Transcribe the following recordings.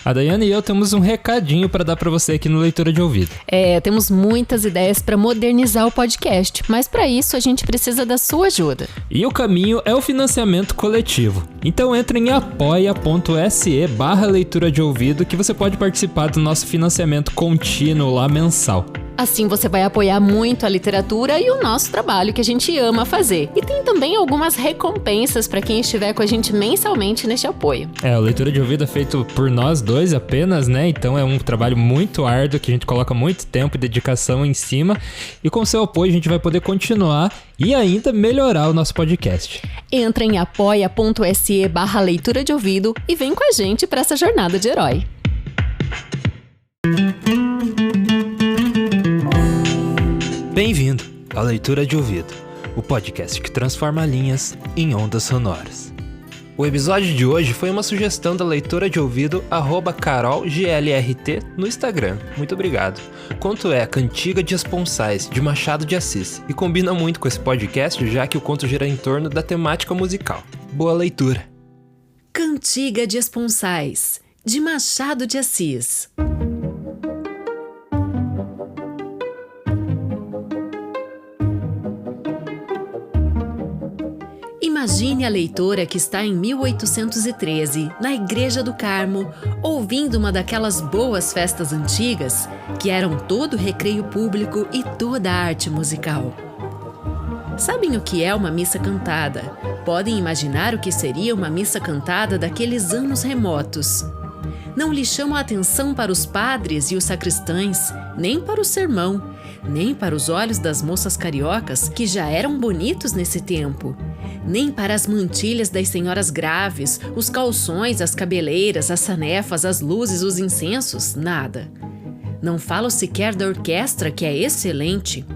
A Daiane e eu temos um recadinho para dar para você aqui no Leitura de Ouvido. Temos muitas ideias para modernizar o podcast, mas para isso a gente precisa da sua ajuda. E o caminho é o financiamento coletivo. Então entre em apoia.se/leitura de ouvido que você pode participar do nosso financiamento contínuo lá mensal. Assim você vai apoiar muito a literatura e o nosso trabalho que a gente ama fazer. E tem também algumas recompensas para quem estiver com a gente mensalmente neste apoio. O Leitura de Ouvido é feito por nós dois apenas, né? Então é um trabalho muito árduo que a gente coloca muito tempo e dedicação em cima. E com seu apoio a gente vai poder continuar e ainda melhorar o nosso podcast. Entra em apoia.se/leitura de ouvido e vem com a gente para essa jornada de herói. Bem-vindo à Leitura de Ouvido, o podcast que transforma linhas em ondas sonoras. O episódio de hoje foi uma sugestão da leitora de ouvido @carolglrt no Instagram. Muito obrigado. O conto é Cantiga de Esponsais, de Machado de Assis, e combina muito com esse podcast, já que o conto gira em torno da temática musical. Boa leitura! Cantiga de Esponsais, de Machado de Assis. Imagine a leitora que está em 1813, na Igreja do Carmo, ouvindo uma daquelas boas festas antigas, que eram todo recreio público e toda a arte musical. Sabem o que é uma missa cantada? Podem imaginar o que seria uma missa cantada daqueles anos remotos. Não lhe chama a atenção para os padres e os sacristães, nem para o sermão, nem para os olhos das moças cariocas, que já eram bonitos nesse tempo, nem para as mantilhas das senhoras graves, os calções, as cabeleiras, as sanefas, as luzes, os incensos, nada. Não falo sequer da orquestra, que é excelente.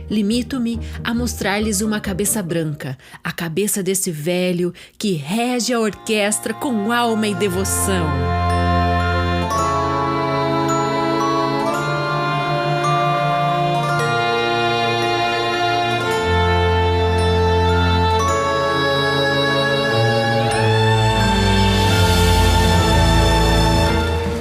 Limito-me a mostrar-lhes uma cabeça branca, a cabeça desse velho que rege a orquestra com alma e devoção.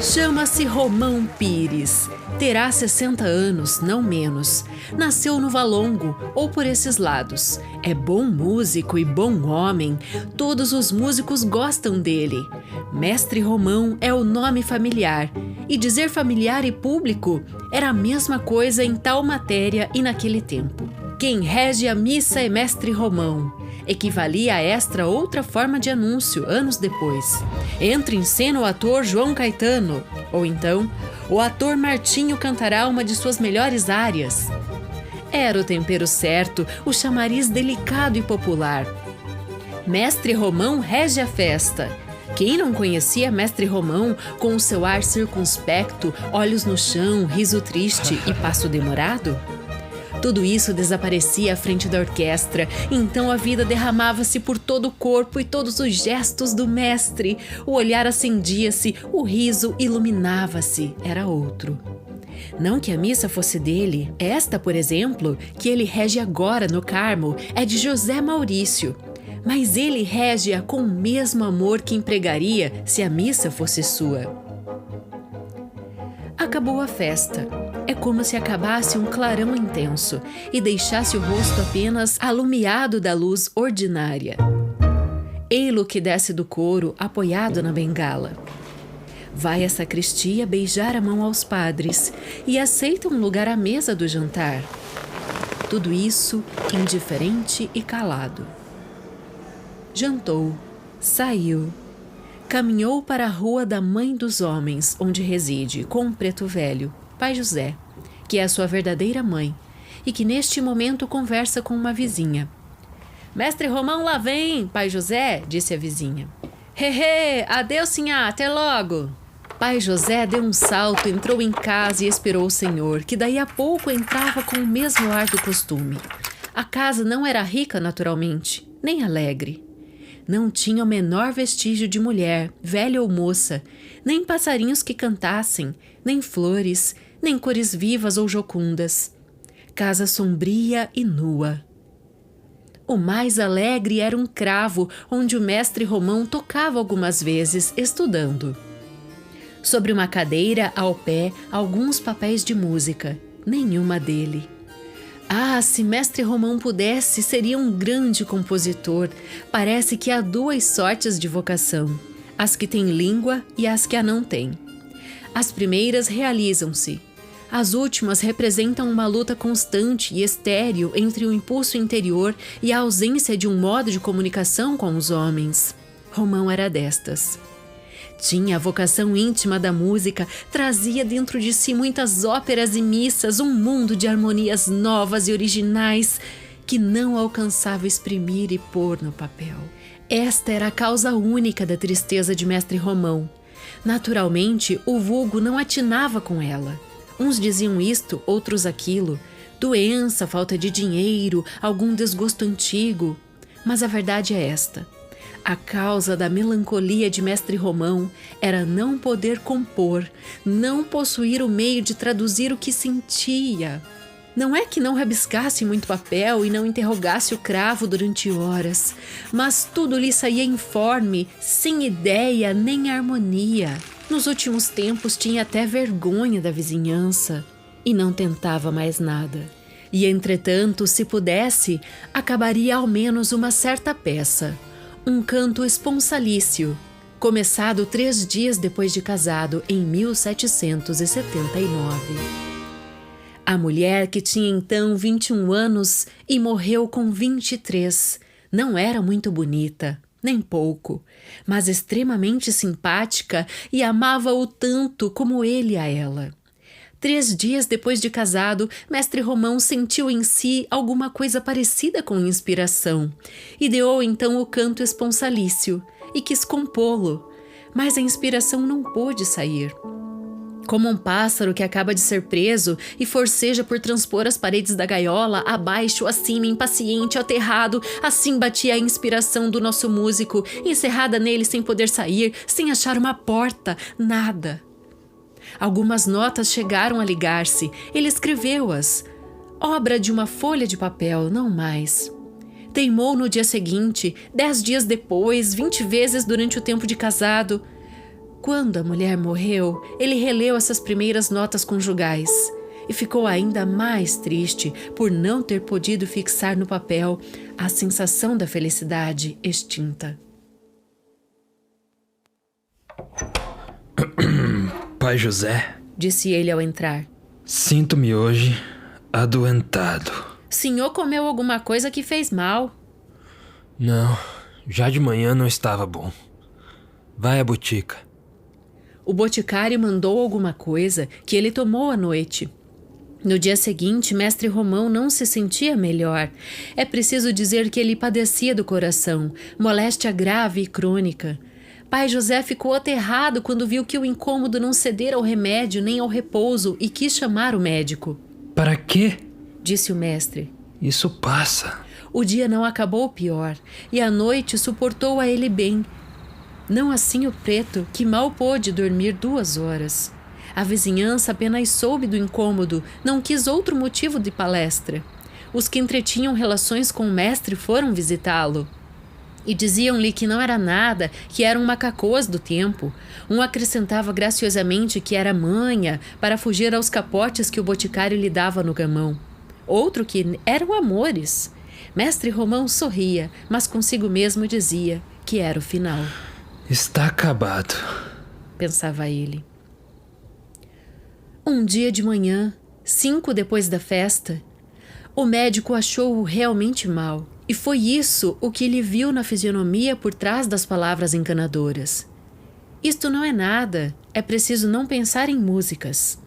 Chama-se Romão Pires. Terá 60 anos, não menos. Nasceu no Valongo, ou por esses lados. É bom músico e bom homem. Todos os músicos gostam dele. Mestre Romão é o nome familiar. E dizer familiar e público era a mesma coisa em tal matéria e naquele tempo. Quem rege a missa é Mestre Romão. Equivalia a esta outra forma de anúncio, anos depois. Entra em cena o ator João Caetano, ou então, o ator Martinho cantará uma de suas melhores áreas. Era o tempero certo, o chamariz delicado e popular. Mestre Romão rege a festa. Quem não conhecia Mestre Romão com o seu ar circunspecto, olhos no chão, riso triste e passo demorado? Tudo isso desaparecia à frente da orquestra, então a vida derramava-se por todo o corpo e todos os gestos do mestre. O olhar acendia-se, o riso iluminava-se, era outro. Não que a missa fosse dele. Esta, por exemplo, que ele rege agora no Carmo, é de José Maurício. Mas ele rege-a com o mesmo amor que empregaria se a missa fosse sua. Acabou a festa. É como se acabasse um clarão intenso e deixasse o rosto apenas alumiado da luz ordinária. Ei-lo que desce do coro, apoiado na bengala. Vai à sacristia beijar a mão aos padres e aceita um lugar à mesa do jantar. Tudo isso indiferente e calado. Jantou, saiu, caminhou para a rua da Mãe dos Homens, onde reside, com um preto velho, Pai José, que é a sua verdadeira mãe, e que neste momento conversa com uma vizinha. Mestre Romão lá vem, Pai José, disse a vizinha. Hehe, adeus, sinhá, até logo. Pai José deu um salto, entrou em casa e esperou o senhor, que daí a pouco entrava com o mesmo ar do costume. A casa não era rica naturalmente, nem alegre. Não tinha o menor vestígio de mulher, velha ou moça, nem passarinhos que cantassem, nem flores, nem cores vivas ou jocundas. Casa sombria e nua. O mais alegre era um cravo, onde o mestre Romão tocava algumas vezes, estudando. Sobre uma cadeira, ao pé, alguns papéis de música. Nenhuma dele. Ah, se Mestre Romão pudesse, seria um grande compositor. Parece que há duas sortes de vocação: as que têm língua e as que a não têm. As primeiras realizam-se. As últimas representam uma luta constante e estéril entre o impulso interior e a ausência de um modo de comunicação com os homens. Romão era destas. Tinha a vocação íntima da música, trazia dentro de si muitas óperas e missas, um mundo de harmonias novas e originais que não alcançava exprimir e pôr no papel. Esta era a causa única da tristeza de Mestre Romão. Naturalmente, o vulgo não atinava com ela. Uns diziam isto, outros aquilo. Doença, falta de dinheiro, algum desgosto antigo. Mas a verdade é esta. A causa da melancolia de Mestre Romão era não poder compor, não possuir o meio de traduzir o que sentia. Não é que não rabiscasse muito papel e não interrogasse o cravo durante horas, mas tudo lhe saía informe, sem ideia nem harmonia. Nos últimos tempos tinha até vergonha da vizinhança e não tentava mais nada. E, entretanto, se pudesse, acabaria ao menos uma certa peça. Um canto esponsalício, começado 3 dias depois de casado, em 1779. A mulher, que tinha então 21 anos e morreu com 23, não era muito bonita, nem pouco, mas extremamente simpática e amava-o tanto como ele a ela. 3 dias depois de casado, Mestre Romão sentiu em si alguma coisa parecida com inspiração. Ideou então o canto esponsalício e quis compô-lo, mas a inspiração não pôde sair. Como um pássaro que acaba de ser preso e forceja por transpor as paredes da gaiola, abaixo, acima, impaciente, aterrado, assim batia a inspiração do nosso músico, encerrada nele sem poder sair, sem achar uma porta, nada. Algumas notas chegaram a ligar-se. Ele escreveu-as. Obra de uma folha de papel, não mais. Teimou no dia seguinte, 10 dias depois, 20 vezes durante o tempo de casado. Quando a mulher morreu, ele releu essas primeiras notas conjugais e ficou ainda mais triste por não ter podido fixar no papel a sensação da felicidade extinta. Pai José, disse ele ao entrar. Sinto-me hoje adoentado. Senhor comeu alguma coisa que fez mal? Não, já de manhã não estava bom. Vai à botica. O boticário mandou alguma coisa que ele tomou à noite. No dia seguinte, Mestre Romão não se sentia melhor. É preciso dizer que ele padecia do coração, moléstia grave e crônica. Pai José ficou aterrado quando viu que o incômodo não cedera ao remédio nem ao repouso e quis chamar o médico. Para quê? Disse o mestre. Isso passa. O dia não acabou pior e a noite suportou a ele bem. Não assim o preto, que mal pôde dormir 2 horas. A vizinhança apenas soube do incômodo, não quis outro motivo de palestra. Os que entretinham relações com o mestre foram visitá-lo. E diziam-lhe que não era nada, que eram macacoas do tempo. Um acrescentava graciosamente que era manha para fugir aos capotes que o boticário lhe dava no gamão. Outro que eram amores. Mestre Romão sorria, mas consigo mesmo dizia que era o final. Está acabado, pensava ele. Um dia de manhã, 5 depois da festa, o médico achou-o realmente mal. E foi isso o que ele viu na fisionomia por trás das palavras encanadoras. Isto não é nada, é preciso não pensar em músicas.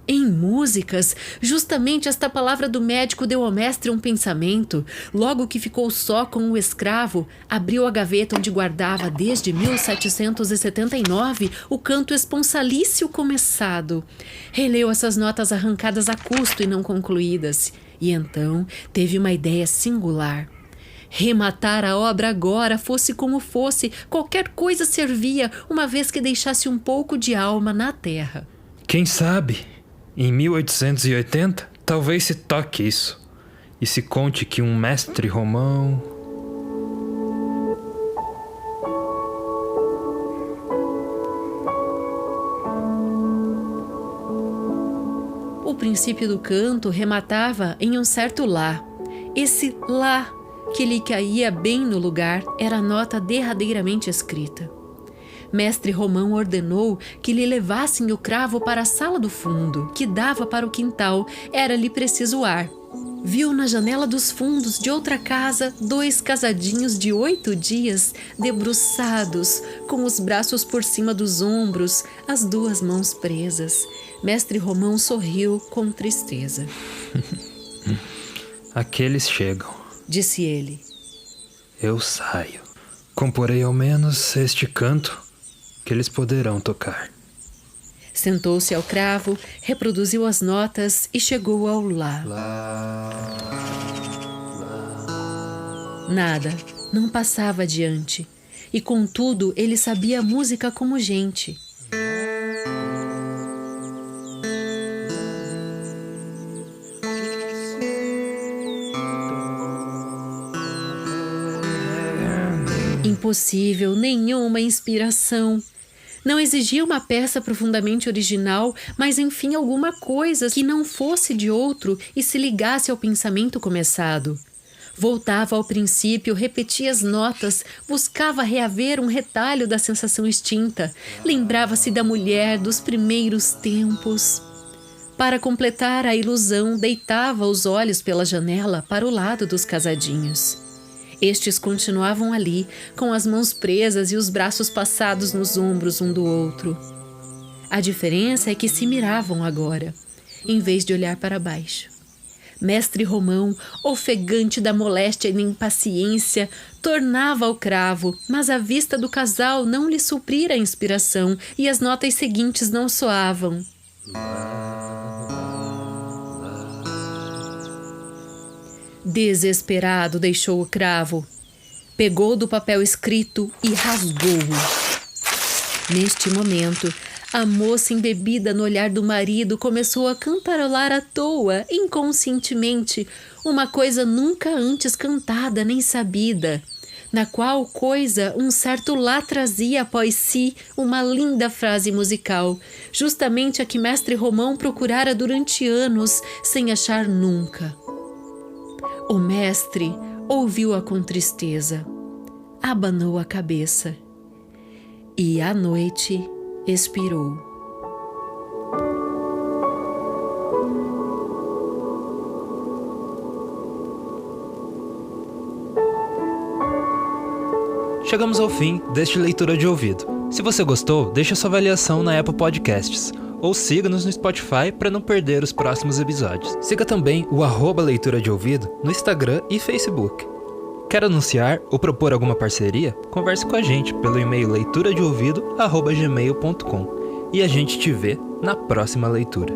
Em músicas, justamente esta palavra do médico deu ao mestre um pensamento. Logo que ficou só com o escravo, abriu a gaveta onde guardava desde 1779 o canto esponsalício começado. Releu essas notas arrancadas a custo e não concluídas. E então teve uma ideia singular. Rematar a obra agora, fosse como fosse, qualquer coisa servia, uma vez que deixasse um pouco de alma na terra. Quem sabe, em 1880, talvez se toque isso e se conte que um mestre Romão... princípio do canto rematava em um certo lá. Esse lá que lhe caía bem no lugar era a nota derradeiramente escrita. Mestre Romão ordenou que lhe levassem o cravo para a sala do fundo, que dava para o quintal, era-lhe preciso ar. Viu na janela dos fundos de outra casa 2 casadinhos de 8 dias, debruçados, com os braços por cima dos ombros, as 2 mãos presas. Mestre Romão sorriu com tristeza. Aqueles chegam, disse ele. Eu saio. Comporei ao menos este canto que eles poderão tocar. Sentou-se ao cravo, reproduziu as notas e chegou ao lá. Nada, não passava adiante. E contudo, ele sabia a música como gente. Impossível, nenhuma inspiração. Não exigia uma peça profundamente original, mas enfim alguma coisa que não fosse de outro e se ligasse ao pensamento começado. Voltava ao princípio, repetia as notas, buscava reaver um retalho da sensação extinta, lembrava-se da mulher dos primeiros tempos. Para completar a ilusão, deitava os olhos pela janela para o lado dos casadinhos. Estes continuavam ali, com as mãos presas e os braços passados nos ombros um do outro. A diferença é que se miravam agora, em vez de olhar para baixo. Mestre Romão, ofegante da moléstia e da impaciência, tornava ao cravo, mas a vista do casal não lhe suprira a inspiração e as notas seguintes não soavam. Desesperado, deixou o cravo. Pegou do papel escrito e rasgou-o. Neste momento, a moça embebida no olhar do marido começou a cantarolar à toa, inconscientemente, uma coisa nunca antes cantada nem sabida, na qual coisa um certo lá trazia após si uma linda frase musical, justamente a que mestre Romão procurara durante anos, sem achar nunca. O mestre ouviu-a com tristeza, abanou a cabeça e à noite expirou. Chegamos ao fim deste Leitura de Ouvido. Se você gostou, deixe sua avaliação na Apple Podcasts ou siga-nos no Spotify para não perder os próximos episódios. Siga também o @Leitura de Ouvido no Instagram e Facebook. Quer anunciar ou propor alguma parceria? Converse com a gente pelo e-mail leituradeouvido@gmail.com e a gente te vê na próxima leitura.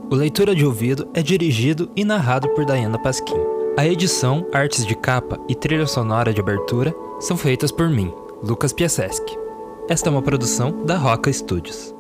O Leitura de Ouvido é dirigido e narrado por Daiana Pasquim. A edição, artes de capa e trilha sonora de abertura são feitas por mim, Lucas Piaseschi. Esta é uma produção da Roca Studios.